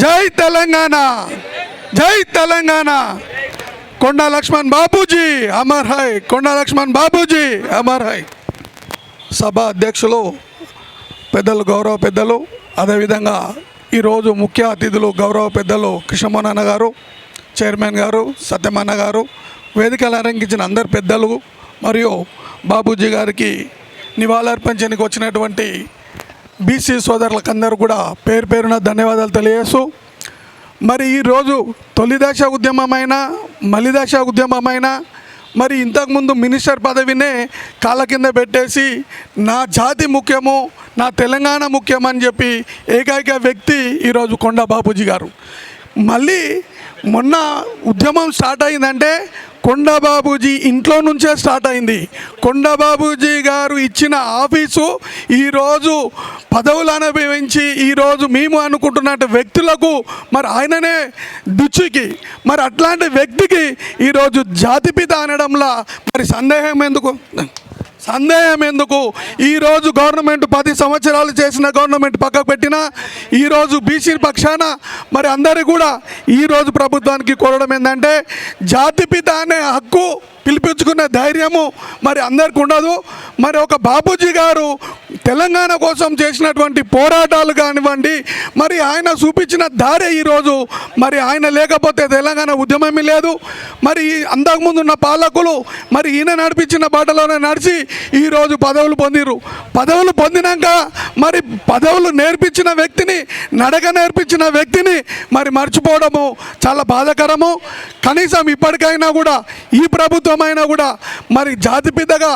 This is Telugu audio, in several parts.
జై తెలంగాణ, జై తెలంగాణ. కొండా లక్ష్మణ్ బాబూజీ అమర్ హై, కొండా లక్ష్మణ్ బాబూజీ అమర్ హై. సభ అధ్యక్షులు పెద్దలు, గౌరవ పెద్దలు, అదేవిధంగా ఈరోజు ముఖ్య అతిథులు గౌరవ పెద్దలు కృష్ణమోహన్ అన్న గారు, చైర్మన్ గారు, సత్యమన్న గారు, వేదికలు అలంకరించిన అందరు పెద్దలు మరియు బాబూజీ గారికి నివాళులర్పించడానికి వచ్చినటువంటి బీసీ సోదరులకందరూ కూడా పేరు పేరున ధన్యవాదాలు తెలియజేస్తూ, మరి ఈరోజు తొలి దశ ఉద్యమమైన, మలి దశ ఉద్యమమైన, మరి ఇంతకుముందు మినిస్టర్ పదవినే కాళ్ళ కింద పెట్టేసి నా జాతి ముఖ్యము, నా తెలంగాణ ముఖ్యమని చెప్పి ఏకైక వ్యక్తి ఈరోజు కొండా బాబూజీ గారు. మళ్ళీ మొన్న ఉద్యమం స్టార్ట్ అయిందంటే కొండా బాబూజీ ఇంట్లో నుంచే స్టార్ట్ అయింది. కొండా బాబూజీ గారు ఇచ్చిన ఆఫీసు ఈరోజు పదవులు అనుభవించి ఈరోజు మేము అనుకుంటున్నట్టు వ్యక్తులకు మరి ఆయననే దిచ్చుకి, మరి అట్లాంటి వ్యక్తికి ఈరోజు జాతిపిత అనడంలో మరి సందేహం ఎందుకు? ఈరోజు గవర్నమెంట్ 10 సంవత్సరాలు చేసిన గవర్నమెంట్ పక్కకు పెట్టినా ఈరోజు బీసీ పక్షాన మరి అందరూ కూడా ఈరోజు ప్రభుత్వానికి కోరడం ఏంటంటే జాతిపిత అనే హక్కు పిలిపించుకునే ధైర్యము మరి అందరికి ఉండదు. మరి ఒక బాబూజీ గారు తెలంగాణ కోసం చేసినటువంటి పోరాటాలు కానివ్వండి, మరి ఆయన చూపించిన దారే ఈరోజు, మరి ఆయన లేకపోతే తెలంగాణ ఉద్యమమే లేదు. మరి అంతకుముందు ఉన్న పాలకులు మరి ఈయన నడిపించిన బాటలోనే నడిచి ఈరోజు పదవులు పొందిరు. పదవులు పొందినాక మరి పదవులు నేర్పించిన వ్యక్తిని, నడక నేర్పించిన వ్యక్తిని మరి మర్చిపోవడము చాలా బాధాకరము. కనీసం ఇప్పటికైనా కూడా ఈ ప్రభుత్వం అయినా కూడా మరి జాతిపితగా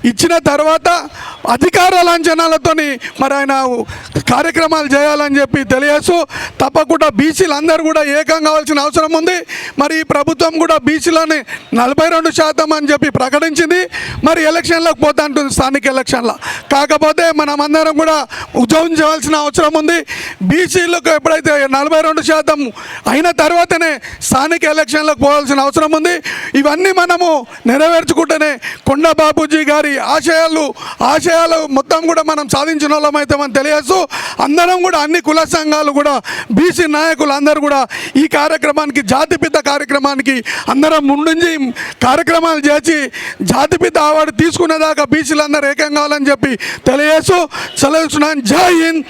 ఇచ్చిన తర్వాత అధికార లాంఛనాలతోని మరి ఆయన కార్యక్రమాలు చేయాలని చెప్పి తెలియజేస్తూ, తప్పకుండా బీసీలు అందరూ కూడా ఏకం కావాల్సిన అవసరం ఉంది. మరి ఈ ప్రభుత్వం కూడా బీసీలని 42% అని చెప్పి ప్రకటించింది. మరి ఎలక్షన్లకు పోతా ఉంటుంది, స్థానిక ఎలక్షన్లో. కాకపోతే మనమందరం కూడా ఉద్యమం చేయాల్సిన అవసరం ఉంది. బీసీలకు ఎప్పుడైతే 42% అయిన తర్వాతనే స్థానిక ఎలక్షన్లకు పోవాల్సిన అవసరం ఉంది. ఇవన్నీ మనము నెరవేర్చుకుంటేనే కొండా బాబూజీ గారి ఆశయాలు మొత్తం కూడా మనం సాధించిన వాళ్ళం అవుతామని తెలియజేస్తూ, అందరం కూడా అన్ని కుల సంఘాలు కూడా బీసీ నాయకులు అందరూ కూడా ఈ కార్యక్రమానికి, జాతిపిత కార్యక్రమానికి అందరం ముందుంచి కార్యక్రమాలు చేసి జాతిపిత అవార్డు తీసుకునేదాకా బీసీలు అందరూ ఏకం కావాలని చెప్పి తెలియజేస్తూ సెలవుస్తున్నాను. జై హింద్.